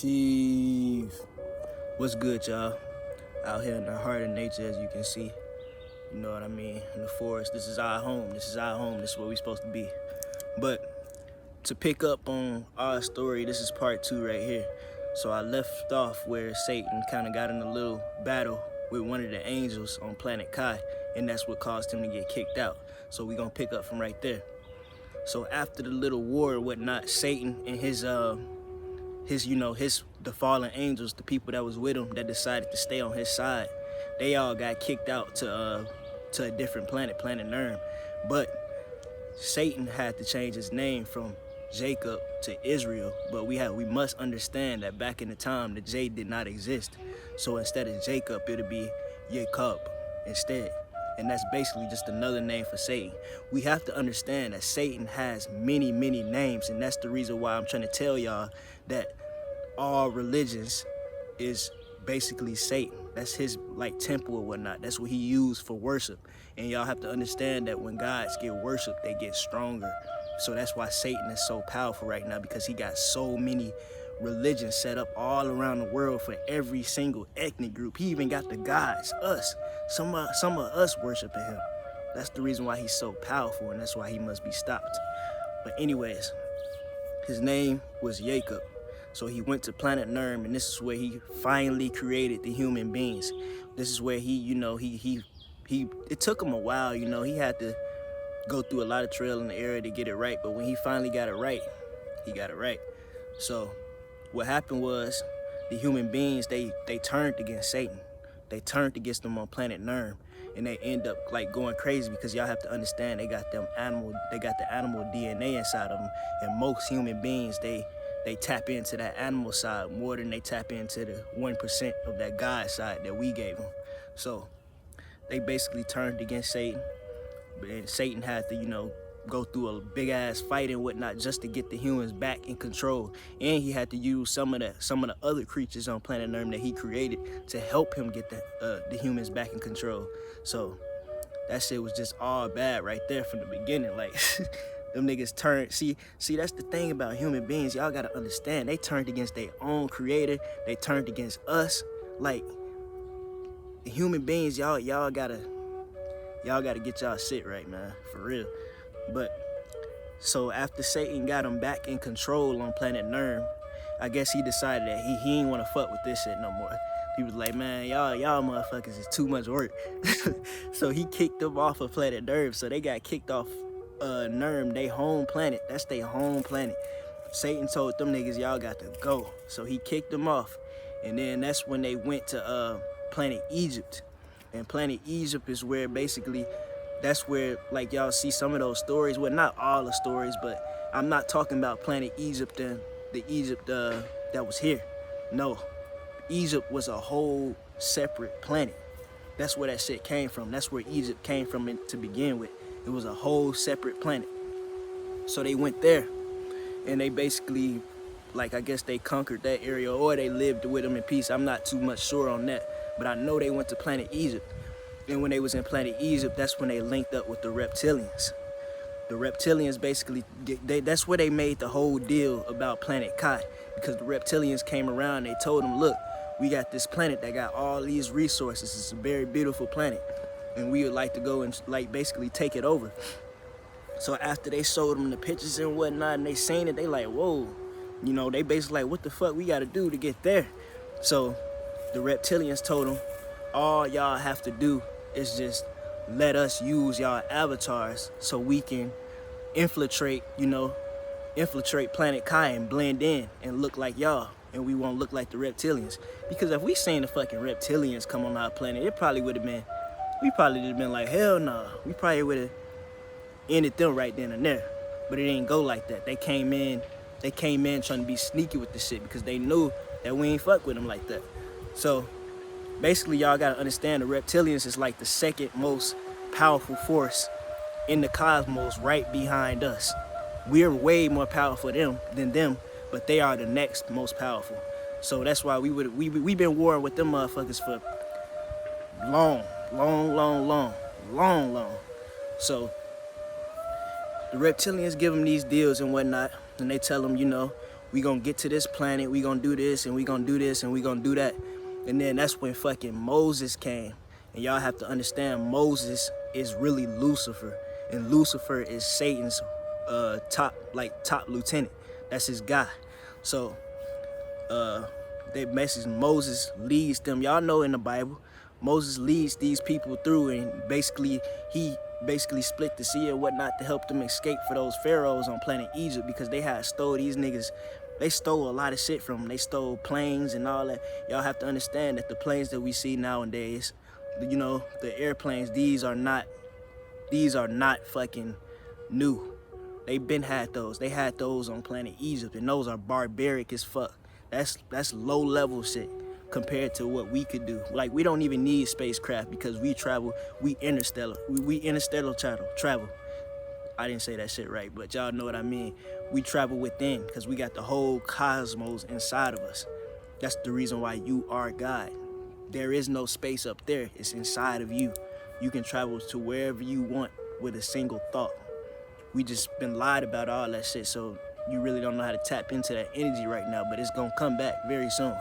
Chief. What's good, y'all? Out here in the heart of nature, as you can see. You know what I mean? In the forest. This is our home. This is our home. This is where we're supposed to be. But to pick up on our story, this is part 2 right here. So I left off where Satan kind of got in a little battle with one of the angels on planet Kai, and that's what caused him to get kicked out. So we're gonna pick up from right there. So after the little war and whatnot, Satan and the fallen angels, the people that was with him that decided to stay on his side, they all got kicked out to a different planet, planet Nurm. But Satan had to change his name from Jacob to Israel. But we must understand that back in the time, the J did not exist. So instead of Jacob, it'll be Jacob instead. And that's basically just another name for Satan. We have to understand that Satan has many, many names, and that's the reason why I'm trying to tell y'all that all religions is basically Satan. That's his temple or whatnot. That's what he used for worship. And y'all have to understand that when gods get worshiped, they get stronger. So that's why Satan is so powerful right now, because he got so many religions set up all around the world for every single ethnic group. He even got the gods, us. Some of us worshiping him. That's the reason why he's so powerful, and that's why he must be stopped. But anyways, his name was Jacob. So he went to planet Nurm, and this is where he finally created the human beings. This is where it took him a while, he had to go through a lot of trial and error to get it right. But when he finally got it right, he got it right. So what happened was the human beings, they turned against Satan. They turned against them on planet Nurm, and they end up going crazy, because y'all have to understand they got the animal DNA inside of them, and most human beings, they tap into that animal side more than they tap into the 1% of that God side that we gave them. So they basically turned against Satan, and Satan had to, go through a big ass fight and whatnot just to get the humans back in control. And he had to use some of the other creatures on planet Nurm that he created to help him get the humans back in control. So that shit was just all bad right there from the beginning. Them niggas turned. See, that's the thing about human beings. Y'all gotta understand. They turned against their own creator. They turned against us. The human beings, y'all gotta get y'all shit right, man. For real. But so after Satan got him back in control on planet Nurm, I guess he decided that he ain't want to fuck with this shit no more. He was like, man, y'all motherfuckers is too much work. So he kicked them off of planet Nurm. So they got kicked off Nurm, they home planet. That's their home planet. Satan told them niggas, y'all got to go. So he kicked them off. And then that's when they went to planet Egypt. And planet Egypt is where basically, that's where y'all see some of those stories. Well, not all the stories, but I'm not talking about planet Egypt and the Egypt that was here. No, Egypt was a whole separate planet. That's where that shit came from. That's where Egypt came from to begin with. It was a whole separate planet. So they went there, and they basically, I guess they conquered that area, or they lived with them in peace. I'm not too much sure on that, but I know they went to planet Egypt. And when they was in planet Egypt, that's when they linked up with the reptilians. The reptilians basically, that's where they made the whole deal about planet Kai, because the reptilians came around, they told them, look, we got this planet that got all these resources. It's a very beautiful planet, and we would like to go and basically take it over. So after they showed them the pictures and whatnot, and they seen it, they like, whoa, they basically what the fuck we gotta do to get there? So the reptilians told them, all y'all have to do is just let us use y'all avatars so we can infiltrate planet Kai and blend in and look like y'all, and we won't look like the reptilians. Because if we seen the fucking reptilians come on our planet, we probably would have been like, hell nah. We probably would have ended them right then and there. But it didn't go like that. They came in trying to be sneaky with the shit, because they knew that we ain't fuck with them like that. So basically, y'all gotta understand, the reptilians is the second most powerful force in the cosmos, right behind us. We're way more powerful than them, but they are the next most powerful. So that's why we've been warring with them motherfuckers for long. So the reptilians give them these deals and whatnot, and they tell them, We gonna get to this planet, we gonna do this, and we gonna do this, and we gonna do that. And then that's when fucking Moses came. And y'all have to understand, Moses is really Lucifer. And Lucifer is Satan's top lieutenant. That's his guy. So they message Moses leads them. Y'all know in the Bible, Moses leads these people through, and he basically split the sea and whatnot to help them escape for those pharaohs on planet Egypt, because they had stole these niggas. They stole a lot of shit from them. They stole planes and all that. Y'all have to understand that the planes that we see nowadays, you know, the airplanes, these are not fucking new. They been had those. They had those on planet Egypt, and those are barbaric as fuck. That's low level shit compared to what we could do. Like, we don't even need spacecraft because we travel, we interstellar. We interstellar travel. I didn't say that shit right, but y'all know what I mean. We travel within because we got the whole cosmos inside of us. That's the reason why you are God. There is no space up there. It's inside of you. You can travel to wherever you want with a single thought. We just been lied about all that shit, so you really don't know how to tap into that energy right now, but it's gonna come back very soon.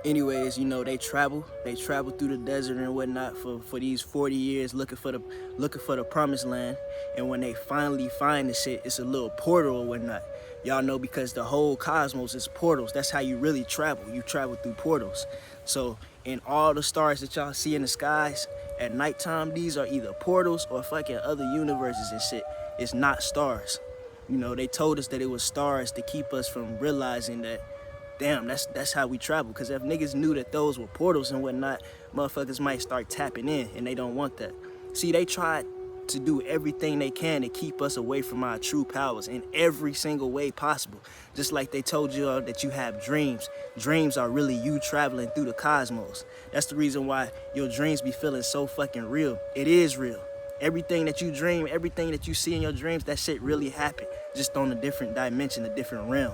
Anyways, you know, they travel through the desert and whatnot for these 40 years looking for the promised land. And when they finally find the shit, it's a little portal or whatnot. Y'all know, because the whole cosmos is portals. That's how you really travel. You travel through portals. So in all the stars that y'all see in the skies at nighttime, these are either portals or fucking other universes and shit. It's not stars. You know, they told us that it was stars to keep us from realizing that, damn, that's how we travel. Because if niggas knew that those were portals and whatnot, motherfuckers might start tapping in, and they don't want that. See, they tried to do everything they can to keep us away from our true powers in every single way possible. Just like they told you that you have dreams. Dreams are really you traveling through the cosmos. That's the reason why your dreams be feeling so fucking real. It is real. Everything that you dream, everything that you see in your dreams, that shit really happened, just on a different dimension, a different realm.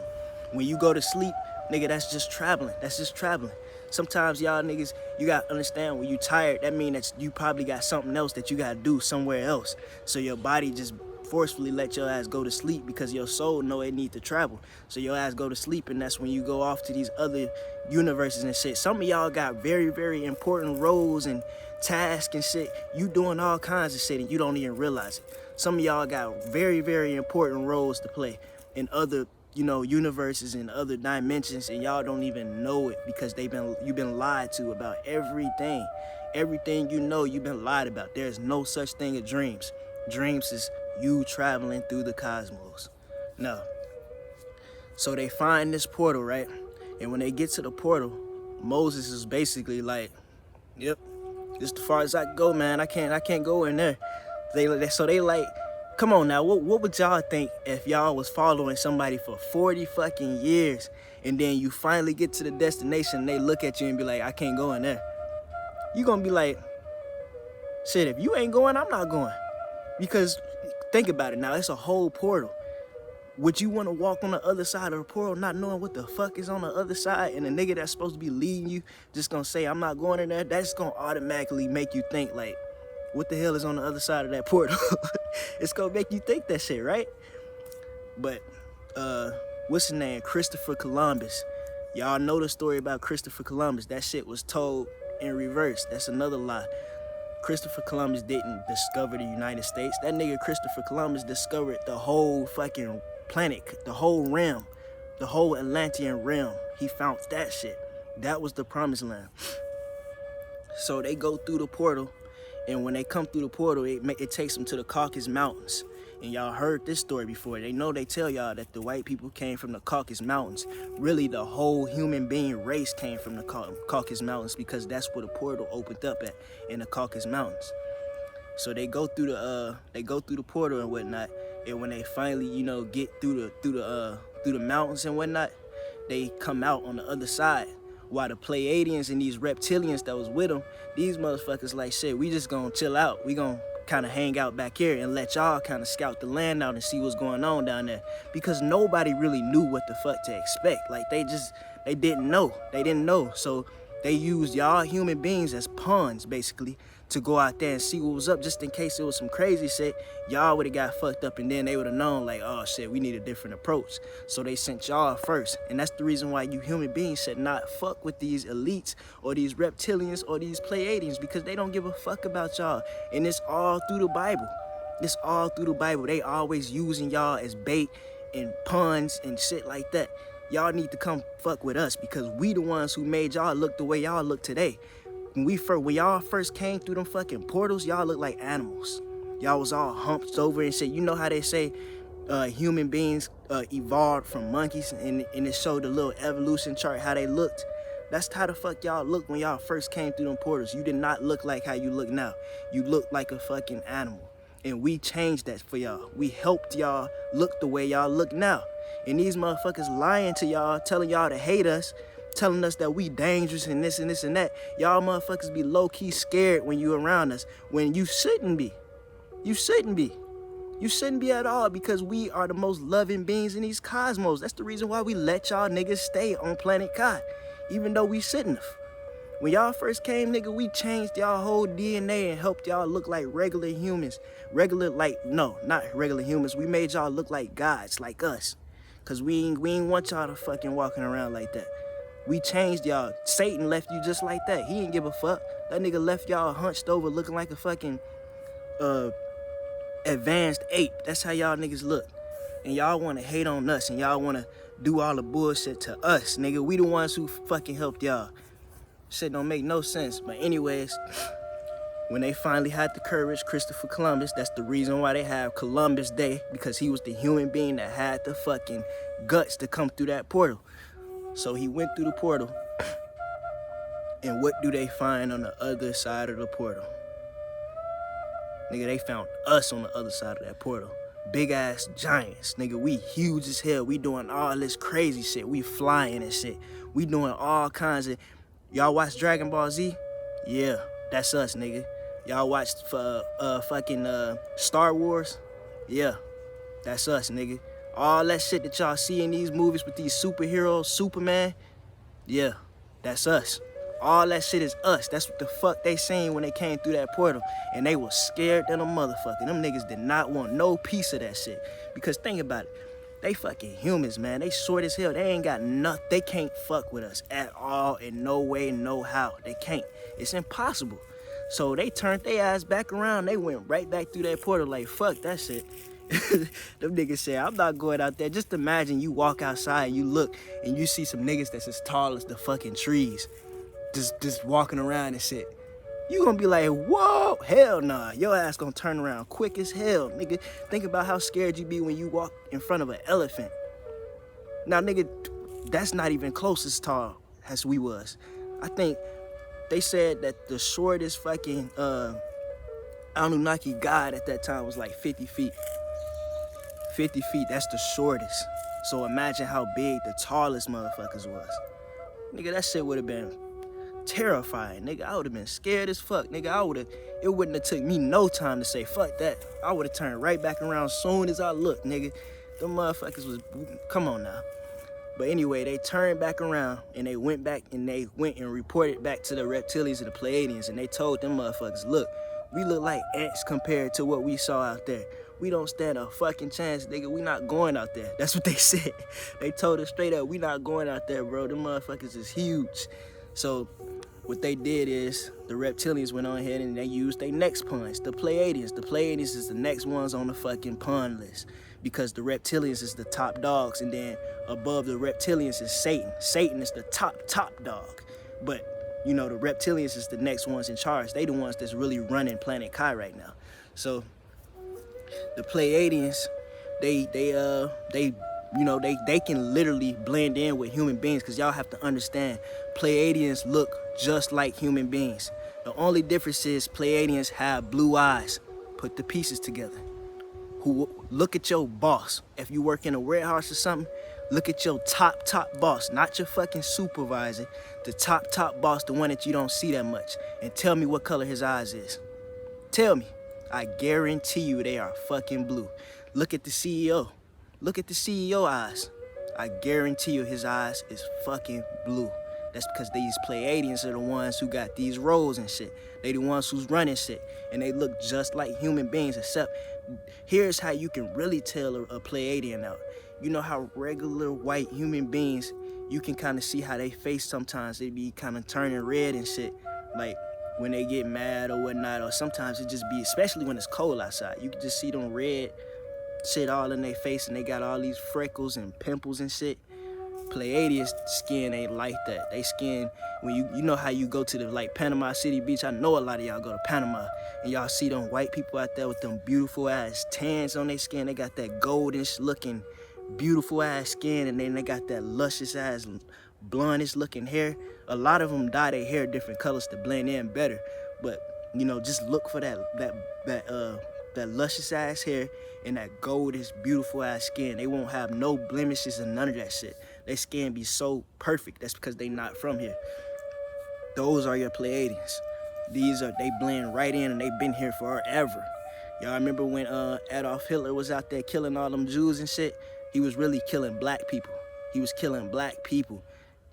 When you go to sleep, nigga, that's just traveling. That's just traveling. Sometimes y'all niggas, you gotta understand, when you tired, that mean that you probably got something else that you gotta do somewhere else. So your body just forcefully let your ass go to sleep because your soul know it need to travel. So your ass go to sleep, and that's when you go off to these other universes and shit. Some of y'all got very, very important roles and tasks and shit. You doing all kinds of shit and you don't even realize it. Some of y'all got very, very important roles to play in other, you know, universes and other dimensions, and y'all don't even know it because you've been lied to about everything. Everything you know, you've been lied about. There's no such thing as dreams. Dreams is you traveling through the cosmos. No. So they find this portal, right? And when they get to the portal, Moses is basically like, yep, this the far as I can go, man. I can't go in there. So they like, come on now, what would y'all think if y'all was following somebody for 40 fucking years, and then you finally get to the destination and they look at you and be like, I can't go in there? You gonna be like, shit, if you ain't going, I'm not going. Because think about it now, it's a whole portal. Would you want to walk on the other side of the portal not knowing what the fuck is on the other side, and the nigga that's supposed to be leading you just gonna say, I'm not going in there? That's gonna automatically make you think, like, what the hell is on the other side of that portal? It's gonna make you think that shit, right? But what's his name? Christopher Columbus. Y'all know the story about Christopher Columbus. That shit was told in reverse. That's another lie. Christopher Columbus didn't discover the United States. That nigga Christopher Columbus discovered the whole fucking planet, the whole realm, the whole Atlantean realm. He found that shit. That was the promised land. So they go through the portal, and when they come through the portal, it takes them to the Caucasus Mountains. And y'all heard this story before. They tell y'all that the white people came from the Caucasus Mountains. Really, the whole human being race came from the Caucasus Mountains, because that's where the portal opened up at, in the Caucasus Mountains. So they go through the portal and whatnot. And when they finally, you know, get through the mountains and whatnot, they come out on the other side. While the Pleiadians and these reptilians that was with them, these motherfuckers like, shit, we just gonna chill out. We gonna kind of hang out back here and let y'all kind of scout the land out and see what's going on down there. Because nobody really knew what the fuck to expect. Like, they didn't know. They didn't know. So they used y'all human beings as pawns, basically, to go out there and see what was up, just in case it was some crazy shit. Y'all would have got fucked up, and then they would have known, like, oh shit, we need a different approach. So they sent y'all first. And that's the reason why you human beings should not fuck with these elites or these reptilians or these Pleiadians, because they don't give a fuck about y'all. And it's all through the Bible. It's all through the Bible. They always using y'all as bait and puns and shit like that. Y'all need to come fuck with us, because we the ones who made y'all look the way y'all look today. When y'all first came through them fucking portals, y'all looked like animals. Y'all was all humped over and shit. You know how they say human beings evolved from monkeys, and it showed the little evolution chart how they looked? That's how the fuck y'all looked when y'all first came through them portals. You did not look like how you look now. You look like a fucking animal. And we changed that for y'all. We helped y'all look the way y'all look now. And these motherfuckers lying to y'all, telling y'all to hate us, telling us that we dangerous and this and this and that. Y'all motherfuckers be low-key scared when you around us, when you shouldn't be. You shouldn't be. You shouldn't be at all, because we are the most loving beings in these cosmos. That's the reason why we let y'all niggas stay on planet Kai, even though we shouldn't have. When y'all first came, nigga, we changed y'all whole DNA and helped y'all look like regular humans. Not regular humans. We made y'all look like gods, like us. Cause we ain't want y'all to fucking walking around like that. We changed y'all. Satan left you just like that. He didn't give a fuck. That nigga left y'all hunched over looking like a fucking advanced ape. That's how y'all niggas look. And y'all wanna hate on us, and y'all wanna do all the bullshit to us, nigga. We the ones who fucking helped y'all. Shit don't make no sense. But anyways, when they finally had the courage, Christopher Columbus, that's the reason why they have Columbus Day, because he was the human being that had the fucking guts to come through that portal. So he went through the portal, and what do they find on the other side of the portal? Nigga, they found us on the other side of that portal. Big ass giants, nigga. We huge as hell. We doing all this crazy shit. We flying and shit. We doing all kinds of... Y'all watch Dragon Ball Z? Yeah, that's us, nigga. Y'all watched Star Wars? Yeah, that's us, nigga. All that shit that y'all see in these movies with these superheroes, Superman, yeah, that's us. All that shit is us. That's what the fuck they seen when they came through that portal. And they was scared than a motherfucker. Them niggas did not want no piece of that shit. Because think about it. They fucking humans, man. They short as hell. They ain't got nothing. They can't fuck with us at all, in no way, no how. They can't. It's impossible. So they turned their ass back around. They went right back through that portal like, fuck that shit. Them niggas said, I'm not going out there. Just imagine you walk outside and you look and you see some niggas that's as tall as the fucking trees. Just walking around and shit. You gonna be like, whoa, hell nah. Your ass gonna turn around quick as hell, nigga. Think about how scared you be when you walk in front of an elephant. Now, nigga, that's not even close as tall as we was. I think they said that the shortest fucking Anunnaki god at that time was like 50 feet. 50 feet, that's the shortest. So imagine how big the tallest motherfuckers was. Nigga, that shit would have been terrifying, nigga. I would have been scared as fuck, nigga. It wouldn't have took me no time to say fuck that. I would have turned right back around soon as I looked, nigga. Them motherfuckers was, come on now. But anyway, they turned back around and they went and reported back to the reptilians and the Pleiadians, and they told them motherfuckers, look, we look like ants compared to what we saw out there. We don't stand a fucking chance, nigga. We not going out there. That's what they said. They told us straight up, we not going out there, bro. Them motherfuckers is huge. So what they did is the reptilians went on ahead and they used their next puns, the Pleiadians. The Pleiadians is the next ones on the fucking pun list, because the reptilians is the top dogs, and then above the reptilians is Satan. Satan is the top dog. But, you know, the reptilians is the next ones in charge. They the ones that's really running Planet Kai right now. So the Pleiadians, they can literally blend in with human beings, because y'all have to understand, Pleiadians look just like human beings. The only difference is Pleiadians have blue eyes. Put the pieces together. Look at your boss. If you work in a warehouse or something, look at your top boss, not your fucking supervisor. The top boss, the one that you don't see that much. And tell me what color his eyes is. Tell me. I guarantee you they are fucking blue. Look at the CEO. Look at the CEO eyes. I guarantee you his eyes is fucking blue. That's because these Pleiadians are the ones who got these roles and shit. They the ones who's running shit. And they look just like human beings, except here's how you can really tell a Pleiadian out. You know how regular white human beings, you can kind of see how they face sometimes, they be kind of turning red and shit. Like when they get mad or whatnot, or sometimes it just be, especially when it's cold outside, you can just see them red shit all in their face and they got all these freckles and pimples and shit. Pleiadians skin ain't like that. They skin, when you know how you go to the like Panama City Beach. I know a lot of y'all go to Panama and y'all see them white people out there with them beautiful ass tans on their skin. They got that goldish looking beautiful ass skin, and then they got that luscious ass blondish looking hair. A lot of them dye their hair different colors to blend in better, but you know, just look for that luscious ass hair and that goldish beautiful ass skin. They won't have no blemishes and none of that shit. Their skin be so perfect. That's because they not from here. Those are your Pleiadians. They blend right in, and they been here forever. Y'all remember when Adolf Hitler was out there killing all them Jews and shit? He was really killing black people. He was killing black people,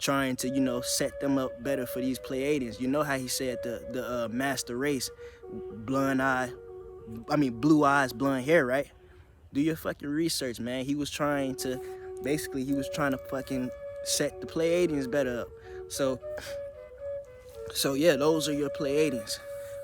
trying to, you know, set them up better for these Pleiadians. You know how he said the master race, blue eyes, blonde hair, right? Do your fucking research, man. He was trying to fucking set the Pleiadians better up. So yeah, those are your Pleiadians.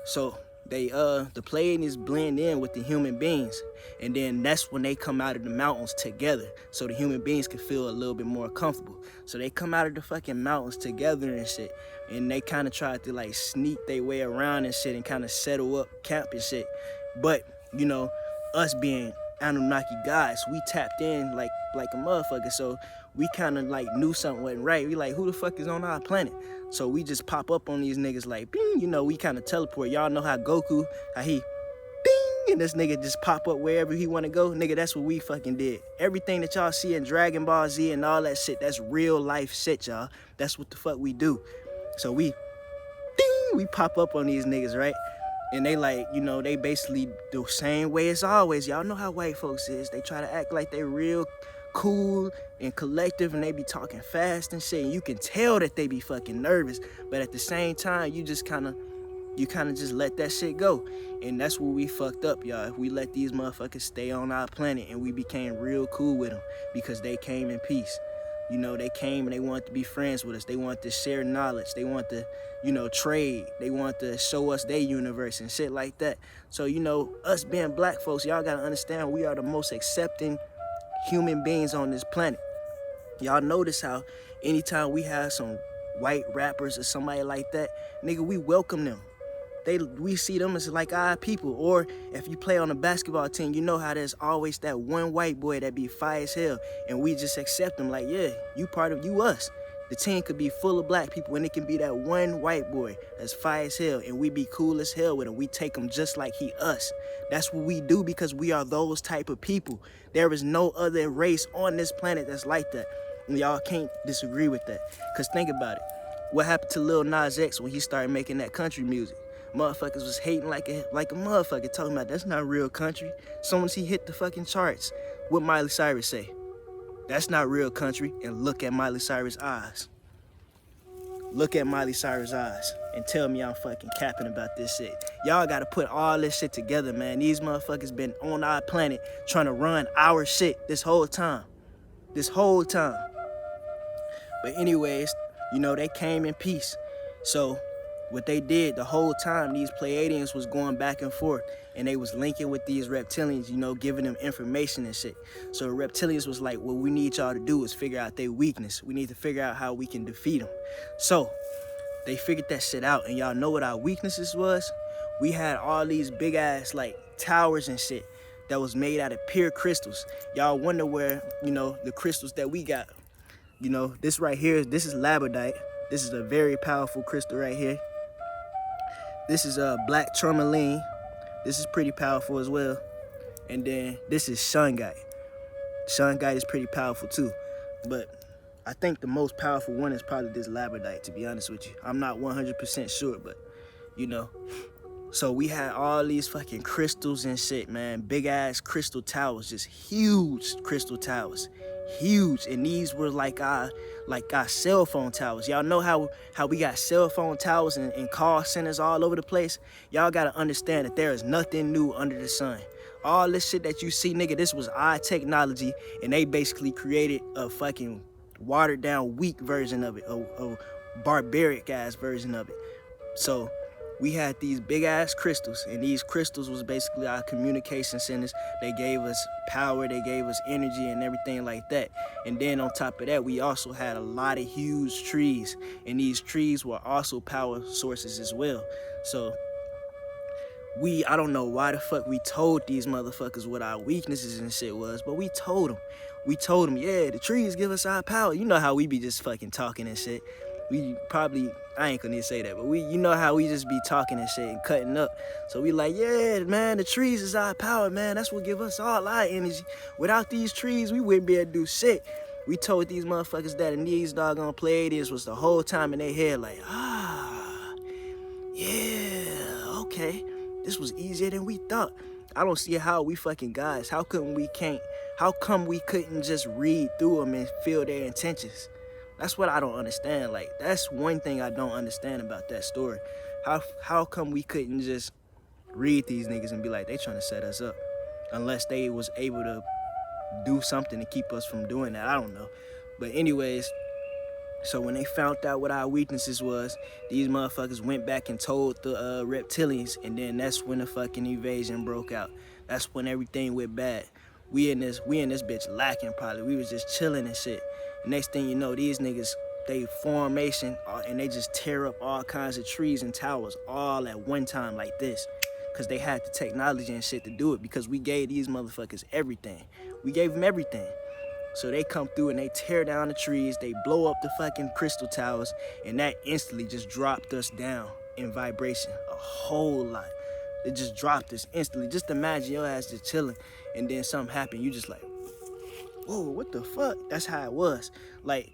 So the Pleiadians blend in with the human beings, and then that's when they come out of the mountains together, so the human beings can feel a little bit more comfortable. So they come out of the fucking mountains together and shit, and they kind of try to like sneak their way around and shit and kind of settle up camp and shit. But you know, us being Anunnaki gods, we tapped in like a motherfucker, so we kind of like knew something wasn't right. We like, who the fuck is on our planet? So we just pop up on these niggas like, bing, you know, we kind of teleport. Y'all know how Goku, how he, bing, and this nigga just pop up wherever he want to go. Nigga, that's what we fucking did. Everything that y'all see in Dragon Ball Z and all that shit, that's real life shit, y'all. That's what the fuck we do. So we pop up on these niggas, right? And they like, you know, they basically the same way as always. Y'all know how white folks is. They try to act like they real cool and collective, and they be talking fast and shit, and you can tell that they be fucking nervous, but at the same time you kind of just let that shit go. And that's where we fucked up, y'all. If we let these motherfuckers stay on our planet and we became real cool with them, because they came in peace. You know, they came and they wanted to be friends with us. They wanted to share knowledge. They want to, you know, trade. They want to show us their universe and shit like that. So, you know, us being black folks, y'all gotta understand, we are the most accepting human beings on this planet. Y'all notice how anytime we have some white rappers or somebody like that, nigga, we welcome them. We see them as like our people. Or if you play on a basketball team, you know how there's always that one white boy that be fire as hell, and we just accept them like, yeah, you part of you us. The team could be full of black people, and it can be that one white boy that's fire as hell, and we be cool as hell with him. We take him just like he us. That's what we do, because we are those type of people. There is no other race on this planet that's like that. And y'all can't disagree with that. Because think about it. What happened to Lil Nas X when he started making that country music? Motherfuckers was hating like a motherfucker, talking about that's not real country. Soon as he hit the fucking charts, what Miley Cyrus say? That's not real country. And look at Miley Cyrus' eyes. Look at Miley Cyrus' eyes and tell me I'm fucking capping about this shit. Y'all gotta put all this shit together, man. These motherfuckers been on our planet trying to run our shit this whole time. But anyways, you know, they came in peace. So what they did the whole time, these Pleiadians was going back and forth, and they was linking with these reptilians, you know, giving them information and shit. So the reptilians was like, what we need y'all to do is figure out their weakness. We need to figure out how we can defeat them. So they figured that shit out, and y'all know what our weaknesses was? We had all these big ass like towers and shit that was made out of pure crystals. Y'all wonder where, you know, the crystals that we got. You know, this right here, this is labradorite. This is a very powerful crystal right here. This is a black tourmaline. This is pretty powerful as well. And then this is shungite. Shungite is pretty powerful too. But I think the most powerful one is probably this labradorite, to be honest with you. I'm not 100% sure, but you know. So we had all these fucking crystals and shit, man. Big ass crystal towers, just huge crystal towers. huge, and these were like our cell phone towers. Y'all know how we got cell phone towers and call centers all over the place? Y'all gotta understand that there is nothing new under the sun. All this shit that you see, nigga, this was our technology, and they basically created a fucking watered down, weak version of it, a barbaric ass version of it. So we had these big ass crystals, and these crystals was basically our communication centers. They gave us power, they gave us energy and everything like that. And then on top of that, we also had a lot of huge trees, and these trees were also power sources as well. So I don't know why the fuck we told these motherfuckers what our weaknesses and shit was, but we told them. We told them, yeah, the trees give us our power. You know how we be just fucking talking and shit. We probably, I ain't gonna say that, but you know how we just be talking and shit and cutting up. So we like, yeah, man, the trees is our power, man. That's what give us all our energy. Without these trees, we wouldn't be able to do shit. We told these motherfuckers that, and these doggone Pleiadians was the whole time in their head like, yeah, okay. This was easier than we thought. I don't see how we fucking guys. How come we couldn't just read through them and feel their intentions? That's what I don't understand. Like, that's one thing I don't understand about that story. How come we couldn't just read these niggas and be like, they trying to set us up? Unless they was able to do something to keep us from doing that. I don't know. But anyways, so when they found out what our weaknesses was, these motherfuckers went back and told the reptilians, and then that's when the fucking invasion broke out. That's when everything went bad. We in this bitch lacking probably. We was just chilling and shit. Next thing you know, these niggas, they formation, and they just tear up all kinds of trees and towers all at one time like this. Because they had the technology and shit to do it, because we gave these motherfuckers everything. We gave them everything. So they come through and they tear down the trees, they blow up the fucking crystal towers, and that instantly just dropped us down in vibration a whole lot. It just dropped us instantly. Just imagine your ass just chilling, and then something happened. You just like, whoa, what the fuck? That's how it was. Like,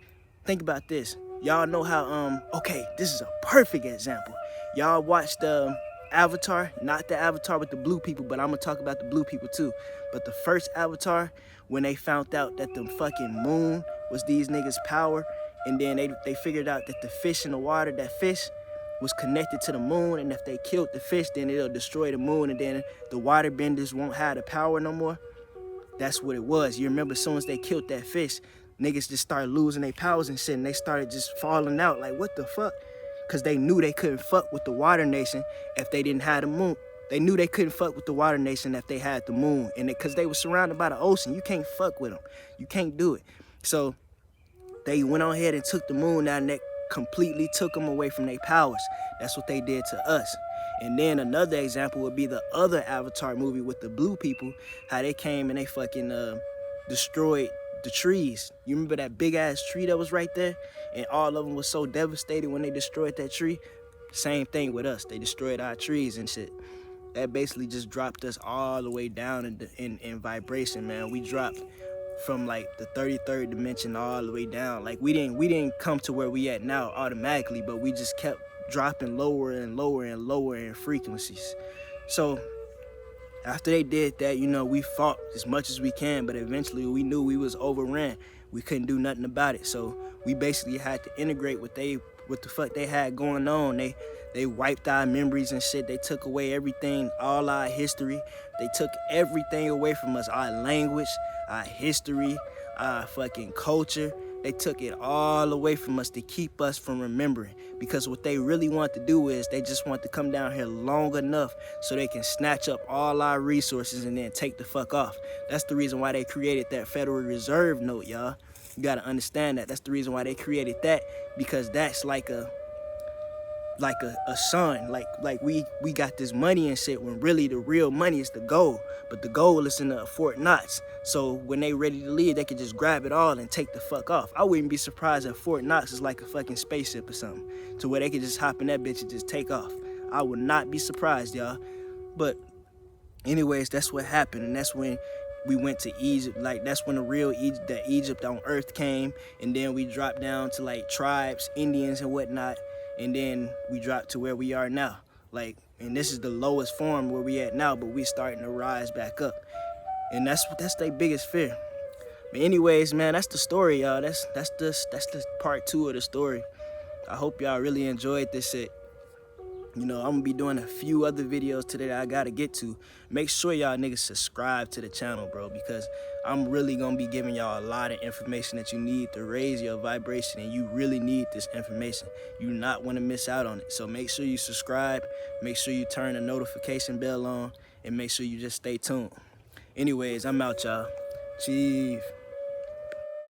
think about this. Y'all know how, okay, this is a perfect example. Y'all watched Avatar, not the Avatar with the blue people, but I'm gonna talk about the blue people too. But the first Avatar, when they found out that the fucking moon was these niggas' power, and then they figured out that the fish in the water, that fish was connected to the moon, and if they killed the fish, then it'll destroy the moon, and then the water benders won't have the power no more. That's what it was. You remember, as soon as they killed that fish, niggas just started losing their powers and shit, and they started just falling out. Like, what the fuck? Because they knew they couldn't fuck with the water nation if they didn't have the moon. They knew they couldn't fuck with the water nation if they had the moon. And because they were surrounded by the ocean, you can't fuck with them. You can't do it. So they went on ahead and took the moon out, and that completely took them away from their powers. That's what they did to us. And then another example would be the other Avatar movie with the blue people, how they came and they fucking destroyed the trees. You remember that big ass tree that was right there? And all of them was so devastated when they destroyed that tree. Same thing with us. They destroyed our trees and shit. That basically just dropped us all the way down in vibration, man. We dropped from like the 33rd dimension all the way down. Like we didn't come to where we at now automatically, but we just kept dropping lower and lower and lower in frequencies. So after they did that, you know, we fought as much as we can, but eventually we knew we was overran. We couldn't do nothing about it. So we basically had to integrate what the fuck they had going on. They wiped our memories and shit. They took away everything, all our history. They took everything away from us, our language, our history, our fucking culture. They took it all away from us to keep us from remembering. Because what they really want to do is they just want to come down here long enough so they can snatch up all our resources and then take the fuck off. That's the reason why they created that Federal Reserve note, y'all. You gotta understand that. That's the reason why they created that, because that's like a sun. Like we got this money and shit, when really the real money is the gold. But the gold is in the Fort Knox. So when they ready to leave, they can just grab it all and take the fuck off. I wouldn't be surprised if Fort Knox is like a fucking spaceship or something, to where they can just hop in that bitch and just take off. I would not be surprised, y'all. But anyways, that's what happened, and that's when we went to Egypt. Like, that's when the real Egypt on Earth came, and then we dropped down to like tribes, Indians and whatnot, and then we dropped to where we are now. Like, and this is the lowest form where we at now, but we starting to rise back up. And that's their biggest fear. But anyways, man, that's the story, y'all. That's the part 2 of the story. I hope y'all really enjoyed this shit. You know, I'm gonna be doing a few other videos today that I gotta get to. Make sure y'all niggas subscribe to the channel, bro, because I'm really gonna be giving y'all a lot of information that you need to raise your vibration, and you really need this information. You do not wanna miss out on it. So make sure you subscribe, make sure you turn the notification bell on, and make sure you just stay tuned. Anyways, I'm out, y'all. Chief.